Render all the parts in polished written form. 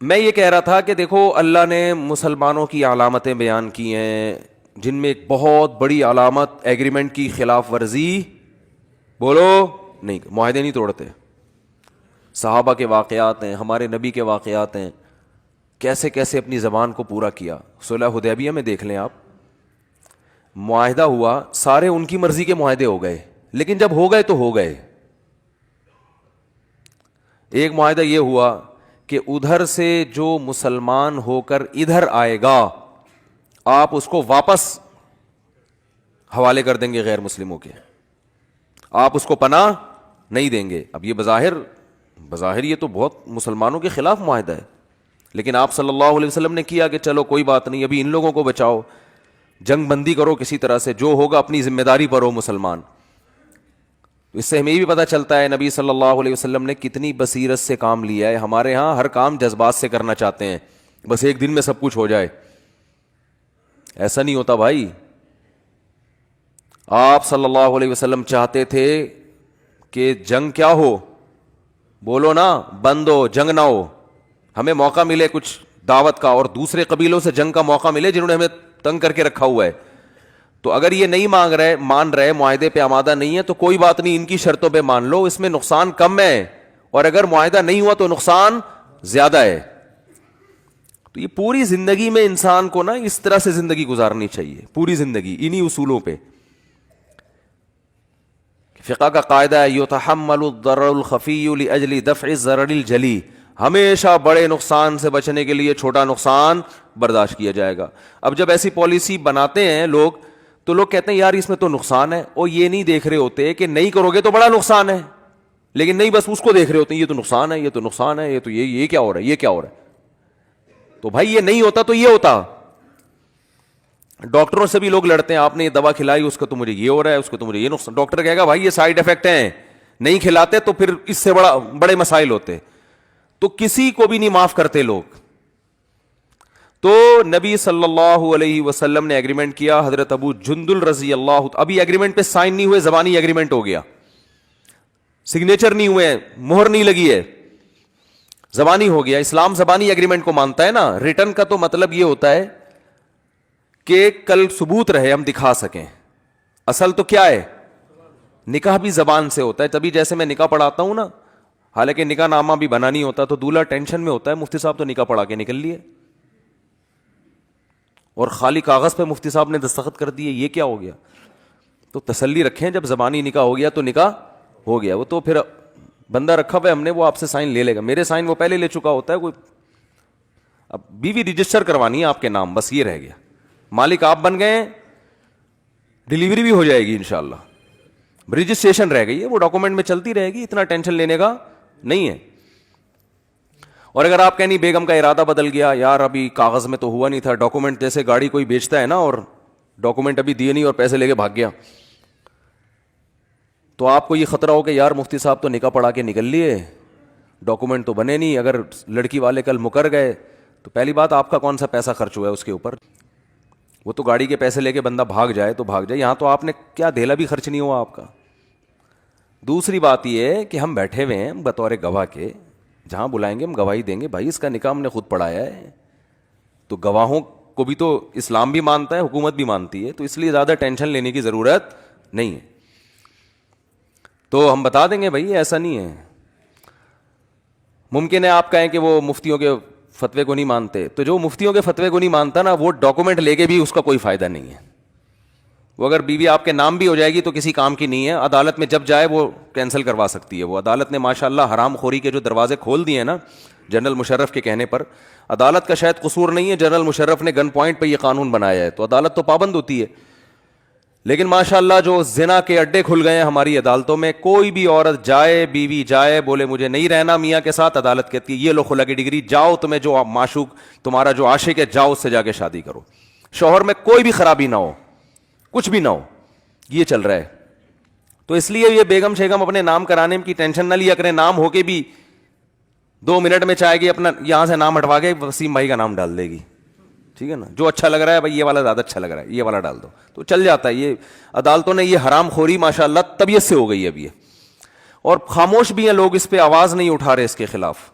میں یہ کہہ رہا تھا کہ دیکھو اللہ نے مسلمانوں کی علامتیں بیان کی ہیں، جن میں ایک بہت بڑی علامت ایگریمنٹ کی خلاف ورزی، بولو نہیں، معاہدے نہیں توڑتے. صحابہ کے واقعات ہیں، ہمارے نبی کے واقعات ہیں، کیسے کیسے اپنی زبان کو پورا کیا. صلح حدیبیہ میں دیکھ لیں آپ، معاہدہ ہوا، سارے ان کی مرضی کے معاہدے ہو گئے، لیکن جب ہو گئے تو ہو گئے. ایک معاہدہ یہ ہوا کہ ادھر سے جو مسلمان ہو کر ادھر آئے گا آپ اس کو واپس حوالے کر دیں گے غیر مسلموں کے، آپ اس کو پناہ نہیں دیں گے. اب یہ بظاہر یہ تو بہت مسلمانوں کے خلاف معاہدہ ہے، لیکن آپ صلی اللہ علیہ وسلم نے کیا کہ چلو کوئی بات نہیں، ابھی ان لوگوں کو بچاؤ، جنگ بندی کرو کسی طرح سے، جو ہوگا اپنی ذمہ داری پر ہو مسلمان. اس سے ہمیں یہ بھی پتہ چلتا ہے نبی صلی اللہ علیہ وسلم نے کتنی بصیرت سے کام لیا ہے. ہمارے ہاں ہر کام جذبات سے کرنا چاہتے ہیں، بس ایک دن میں سب کچھ ہو جائے، ایسا نہیں ہوتا بھائی. آپ صلی اللہ علیہ وسلم چاہتے تھے کہ جنگ کیا ہو، بولو نا، بند ہو، جنگ نہ ہو، ہمیں موقع ملے کچھ دعوت کا، اور دوسرے قبیلوں سے جنگ کا موقع ملے جنہوں نے ہمیں تنگ کر کے رکھا ہوا ہے. تو اگر یہ نہیں مان رہے، معاہدے پہ آمادہ نہیں ہے، تو کوئی بات نہیں، ان کی شرطوں پہ مان لو، اس میں نقصان کم ہے، اور اگر معاہدہ نہیں ہوا تو نقصان زیادہ ہے. تو یہ پوری زندگی میں انسان کو نا اس طرح سے زندگی گزارنی چاہیے، پوری زندگی انہی اصولوں پہ. فقہ کا قاعدہ ہے یتحمل الضرر الخفی لاجل دفع الضرر الجلی، ہمیشہ بڑے نقصان سے بچنے کے لیے چھوٹا نقصان برداشت کیا جائے گا. اب جب ایسی پالیسی بناتے ہیں لوگ تو لوگ کہتے ہیں یار اس میں تو نقصان ہے، اور یہ نہیں دیکھ رہے ہوتے کہ نہیں کرو گے تو بڑا نقصان ہے، لیکن نہیں، بس اس کو دیکھ رہے ہوتے ہیں یہ تو نقصان ہے، یہ تو نقصان ہے، یہ تو یہ کیا ہو رہا ہے، یہ کیا ہو رہا ہے. تو بھائی یہ نہیں ہوتا تو یہ ہوتا. ڈاکٹروں سے بھی لوگ لڑتے ہیں، آپ نے یہ دوا کھلائی، اس کا تو مجھے یہ ہو رہا ہے، اس کا تو مجھے یہ نقصان. ڈاکٹر کہے گا بھائی یہ سائیڈ افیکٹ ہیں، نہیں کھلاتے تو پھر اس سے بڑے مسائل ہوتے. تو کسی کو بھی نہیں معاف کرتے لوگ. تو نبی صلی اللہ علیہ وسلم نے ایگریمنٹ کیا، حضرت ابو جندل رضی اللہ، ابھی ایگریمنٹ پہ سائن نہیں ہوئے، زبانی ایگریمنٹ ہو گیا، سگنیچر نہیں ہوئے، مہر نہیں لگی ہے، زبانی ہو گیا. اسلام زبانی ایگریمنٹ کو مانتا ہے نا. ریٹن کا تو مطلب یہ ہوتا ہے کہ کل ثبوت رہے، ہم دکھا سکیں. اصل تو کیا ہے، نکاح بھی زبان سے ہوتا ہے. تبھی جیسے میں نکاح پڑھاتا ہوں نا، حالانکہ نکاح نامہ بھی بنا نہیں ہوتا، تو دولہا ٹینشن میں ہوتا ہے، مفتی صاحب تو نکاح پڑھا کے نکل لیے، اور خالی کاغذ پہ مفتی صاحب نے دستخط کر دیے، یہ کیا ہو گیا. تو تسلی رکھیں، جب زبانی نکاح ہو گیا تو نکاح ہو گیا. وہ تو پھر بندہ رکھا ہوا ہے ہم نے، وہ آپ سے سائن لے لے گا. میرے سائن وہ پہلے لے چکا ہوتا ہے. کوئی اب بیوی رجسٹر کروانی ہے آپ کے نام، بس یہ رہ گیا. مالک آپ بن گئے، ڈیلیوری بھی ہو جائے گی انشاءاللہ، رجسٹریشن رہ گئی ہے، وہ ڈاکومنٹ میں چلتی رہے گی، اتنا ٹینشن لینے کا نہیں ہے. اور اگر آپ کہیں بیگم کا ارادہ بدل گیا، یار ابھی کاغذ میں تو ہوا نہیں تھا، ڈاکومنٹ جیسے گاڑی کوئی بیچتا ہے نا، اور ڈاکومنٹ ابھی دیے نہیں اور پیسے لے کے بھاگ گیا، تو آپ کو یہ خطرہ ہو کہ یار مفتی صاحب تو نکاح پڑھا کے نکل لیے، ڈاکومنٹ تو بنے نہیں. اگر لڑکی والے کل مکر گئے تو پہلی بات آپ کا کون سا پیسہ خرچ ہوا ہے اس کے اوپر. وہ تو گاڑی کے پیسے لے کے بندہ بھاگ جائے تو بھاگ جائے، یہاں تو آپ نے کیا دھیلا بھی خرچ نہیں ہوا آپ کا. دوسری بات یہ ہے کہ ہم بیٹھے ہوئے ہیں بطور گواہ کے، جہاں بلائیں گے ہم گواہی دیں گے. بھائی اس کا نکاح ہم نے خود پڑھایا ہے، تو گواہوں کو بھی تو اسلام بھی مانتا ہے، حکومت بھی مانتی ہے، تو اس لیے زیادہ ٹینشن لینے کی ضرورت نہیں ہے. تو ہم بتا دیں گے بھائی ایسا نہیں ہے. ممکن ہے آپ کہیں کہ وہ مفتیوں کے فتوے کو نہیں مانتے، تو جو مفتیوں کے فتوے کو نہیں مانتا نا، وہ ڈاکومنٹ لے کے بھی اس کا کوئی فائدہ نہیں ہے. وہ اگر بیوی آپ کے نام بھی ہو جائے گی تو کسی کام کی نہیں ہے. عدالت میں جب جائے وہ کینسل کروا سکتی ہے. وہ عدالت نے ماشاءاللہ حرام خوری کے جو دروازے کھول دیے ہیں نا، جنرل مشرف کے کہنے پر، عدالت کا شاید قصور نہیں ہے، جنرل مشرف نے گن پوائنٹ پہ یہ قانون بنایا ہے، تو عدالت تو پابند ہوتی ہے. لیکن ماشاءاللہ جو زنا کے اڈے کھل گئے ہیں ہماری عدالتوں میں، کوئی بھی عورت جائے، بیوی جائے، بولے مجھے نہیں رہنا میاں کے ساتھ، عدالت کہتی ہے یہ لو خلا کی ڈگری، جاؤ، تمہیں جو معشوق تمہارا جو عاشق ہے جاؤ اس سے جا کے شادی کرو. شوہر میں کوئی بھی خرابی نہ ہو، کچھ بھی نہ ہو، یہ چل رہا ہے. تو اس لیے یہ بیگم شیگم اپنے نام کرانے کی ٹینشن نہ لیا کریں. نام ہو کے بھی 2 منٹ میں چاہے گی اپنا یہاں سے نام ہٹوا کے وسیم بھائی کا نام ڈال دے گی، ٹھیک ہے نا، جو اچھا لگ رہا ہے بھائی یہ والا زیادہ اچھا لگ رہا ہے، یہ والا ڈال دو، تو چل جاتا ہے. یہ عدالتوں نے یہ حرام خوری ماشاءاللہ طبیعت سے ہو گئی ہے اب یہ، اور خاموش بھی ہیں لوگ، اس پہ آواز نہیں اٹھا رہے اس کے خلاف.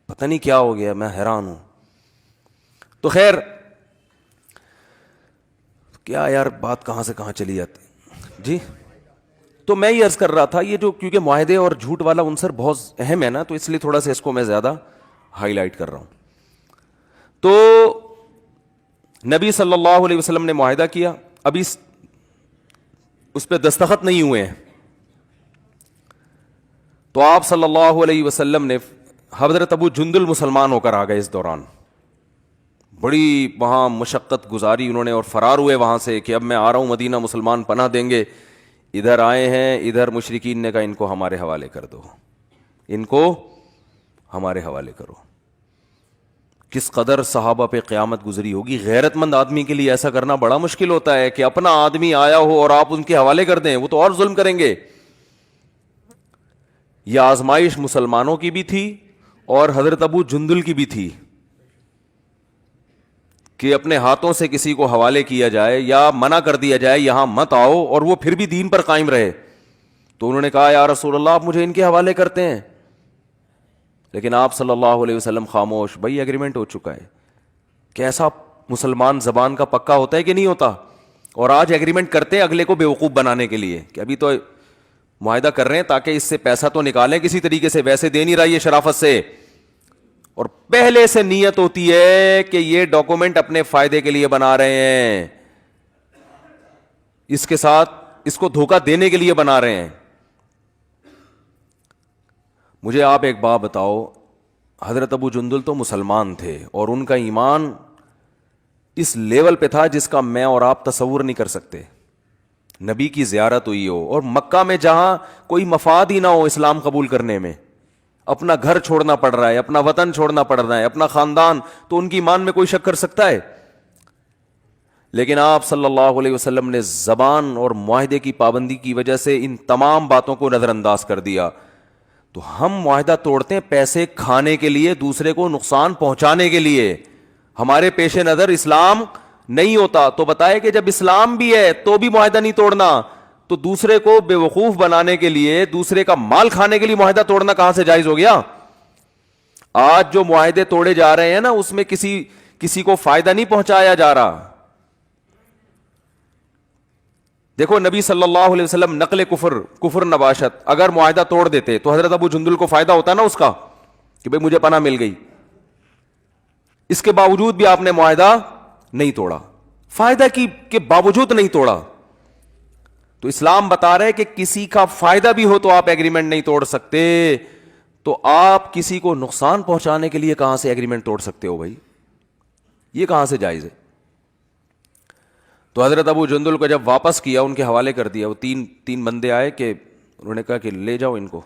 پتہ نہیں کیا ہو گیا, میں حیران ہوں. تو خیر کیا یار, بات کہاں سے کہاں چلی جاتی جی. تو میں یہ عرض کر رہا تھا, یہ جو کیونکہ معاہدے اور جھوٹ والا عنصر بہت اہم ہے نا, تو اس لیے تھوڑا سا اس کو میں زیادہ ہائی لائٹ کر رہا ہوں. تو نبی صلی اللہ علیہ وسلم نے معاہدہ کیا, ابھی اس پہ دستخط نہیں ہوئے ہیں. تو آپ صلی اللہ علیہ وسلم نے, حضرت ابو جندل مسلمان ہو کر آ گئے اس دوران, بڑی وہاں مشقت گزاری انہوں نے اور فرار ہوئے وہاں سے کہ اب میں آ رہا ہوں مدینہ, مسلمان پناہ دیں گے. ادھر آئے ہیں, ادھر مشرکین نے کہا ان کو ہمارے حوالے کر دو, ان کو ہمارے حوالے کرو. کس قدر صحابہ پہ قیامت گزری ہوگی. غیرت مند آدمی کے لیے ایسا کرنا بڑا مشکل ہوتا ہے کہ اپنا آدمی آیا ہو اور آپ ان کے حوالے کر دیں, وہ تو اور ظلم کریں گے. یہ آزمائش مسلمانوں کی بھی تھی اور حضرت ابو جندل کی بھی تھی کہ اپنے ہاتھوں سے کسی کو حوالے کیا جائے یا منع کر دیا جائے یہاں مت آؤ, اور وہ پھر بھی دین پر قائم رہے. تو انہوں نے کہا یا رسول اللہ آپ مجھے ان کے حوالے کرتے ہیں, لیکن آپ صلی اللہ علیہ وسلم خاموش. بھائی ایگریمنٹ ہو چکا ہے. کیسا مسلمان زبان کا پکا ہوتا ہے کہ نہیں ہوتا, اور آج ایگریمنٹ کرتے ہیں اگلے کو بیوقوف بنانے کے لیے کہ ابھی تو معاہدہ کر رہے ہیں تاکہ اس سے پیسہ تو نکالیں کسی طریقے سے, ویسے دے نہیں رہا یہ شرافت سے, اور پہلے سے نیت ہوتی ہے کہ یہ ڈاکومنٹ اپنے فائدے کے لیے بنا رہے ہیں, اس کے ساتھ اس کو دھوکہ دینے کے لیے بنا رہے ہیں. مجھے آپ ایک بات بتاؤ, حضرت ابو جندل تو مسلمان تھے اور ان کا ایمان اس لیول پہ تھا جس کا میں اور آپ تصور نہیں کر سکتے. نبی کی زیارت ہوئی ہو اور مکہ میں جہاں کوئی مفاد ہی نہ ہو اسلام قبول کرنے میں, اپنا گھر چھوڑنا پڑ رہا ہے, اپنا وطن چھوڑنا پڑ رہا ہے, اپنا خاندان, تو ان کی ایمان میں کوئی شک کر سکتا ہے؟ لیکن آپ صلی اللہ علیہ وسلم نے زبان اور معاہدے کی پابندی کی وجہ سے ان تمام باتوں کو نظر انداز کر دیا. تو ہم معاہدہ توڑتے ہیں پیسے کھانے کے لیے, دوسرے کو نقصان پہنچانے کے لیے. ہمارے پیش نظر اسلام نہیں ہوتا. تو بتائے کہ جب اسلام بھی ہے تو بھی معاہدہ نہیں توڑنا, تو دوسرے کو بے وقوف بنانے کے لیے, دوسرے کا مال کھانے کے لیے معاہدہ توڑنا کہاں سے جائز ہو گیا؟ آج جو معاہدے توڑے جا رہے ہیں نا, اس میں کسی کو فائدہ نہیں پہنچایا جا رہا. دیکھو نبی صلی اللہ علیہ وسلم نقل کفر نباشت, اگر معاہدہ توڑ دیتے تو حضرت ابو جندل کو فائدہ ہوتا نا اس کا کہ بھئی مجھے پناہ مل گئی. اس کے باوجود بھی آپ نے معاہدہ نہیں توڑا, فائدہ کی کے باوجود نہیں توڑا. تو اسلام بتا رہے کہ کسی کا فائدہ بھی ہو تو آپ ایگریمنٹ نہیں توڑ سکتے. تو آپ کسی کو نقصان پہنچانے کے لیے کہاں سے ایگریمنٹ توڑ سکتے ہو بھائی؟ یہ کہاں سے جائز ہے؟ تو حضرت ابو جندل کو جب واپس کیا, ان کے حوالے کر دیا, وہ تین بندے آئے کہ انہوں نے کہا کہ لے جاؤ ان کو,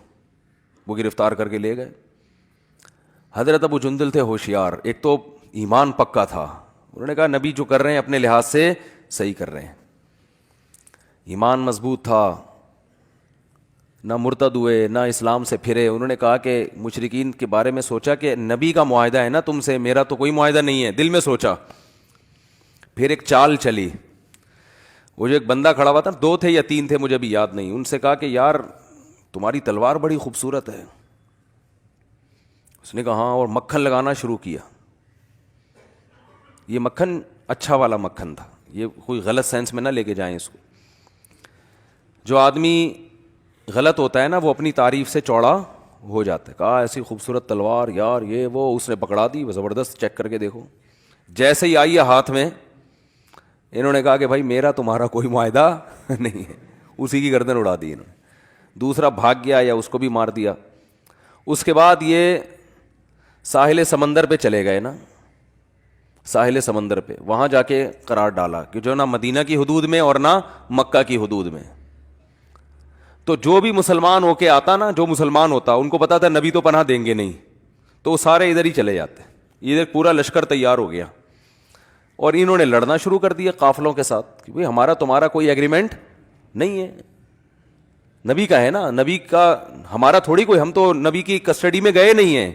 وہ گرفتار کر کے لے گئے. حضرت ابو جندل تھے ہوشیار, ایک تو ایمان پکا تھا, انہوں نے کہا نبی جو کر رہے ہیں اپنے لحاظ سے صحیح کر رہے ہیں. ایمان مضبوط تھا, نہ مرتد ہوئے نہ اسلام سے پھرے. انہوں نے کہا کہ مشرکین کے بارے میں سوچا کہ نبی کا معاہدہ ہے نا تم سے, میرا تو کوئی معاہدہ نہیں ہے, دل میں سوچا. پھر ایک چال چلی, وہ جو ایک بندہ کھڑا ہوا تھا, 2 تھے یا 3 تھے مجھے بھی یاد نہیں, ان سے کہا کہ یار تمہاری تلوار بڑی خوبصورت ہے. اس نے کہا ہاں, اور مکھن لگانا شروع کیا. یہ مکھن اچھا والا مکھن تھا, یہ کوئی غلط سینس میں نہ لے کے جائیں اس کو. جو آدمی غلط ہوتا ہے نا وہ اپنی تعریف سے چوڑا ہو جاتا ہے. کہا ایسی خوبصورت تلوار یار, یہ وہ, اس نے پکڑا دی, وہ زبردست, چیک کر کے دیکھو. جیسے ہی آئی ہے ہاتھ میں, انہوں نے کہا کہ بھائی میرا تمہارا کوئی معاہدہ نہیں ہے, اسی کی گردن اڑا دی انہوں نے. دوسرا بھاگ گیا یا اس کو بھی مار دیا. اس کے بعد یہ ساحل سمندر پہ چلے گئے نا, ساحل سمندر پہ, وہاں جا کے قرار ڈالا کہ جو نہ مدینہ کی حدود میں اور نہ مکہ کی حدود میں. تو جو بھی مسلمان ہو کے آتا نا, جو مسلمان ہوتا, ان کو پتا تھا نبی تو پناہ دیں گے نہیں, تو وہ سارے ادھر ہی چلے جاتے. ادھر پورا لشکر تیار ہو گیا اور انہوں نے لڑنا شروع کر دیا قافلوں کے ساتھ کہ بھئی ہمارا تمہارا کوئی ایگریمنٹ نہیں ہے, نبی کا ہے نا, نبی کا, ہمارا تھوڑی کوئی, ہم تو نبی کی کسٹڈی میں گئے نہیں ہیں.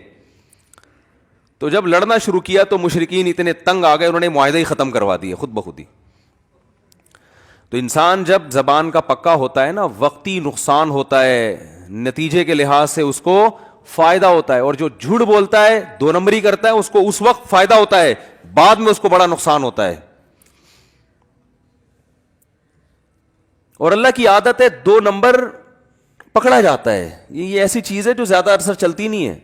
تو جب لڑنا شروع کیا تو مشرکین اتنے تنگ آ گئے, انہوں نے معاہدہ ہی ختم کروا دیا خود بخود ہی. تو انسان جب زبان کا پکا ہوتا ہے نا, وقتی نقصان ہوتا ہے, نتیجے کے لحاظ سے اس کو فائدہ ہوتا ہے, اور جو جھوٹ بولتا ہے, دو نمبری کرتا ہے, اس کو اس وقت فائدہ ہوتا ہے, بعد میں اس کو بڑا نقصان ہوتا ہے. اور اللہ کی عادت ہے دو نمبر پکڑا جاتا ہے, یہ ایسی چیز ہے جو زیادہ عرصہ چلتی نہیں ہے.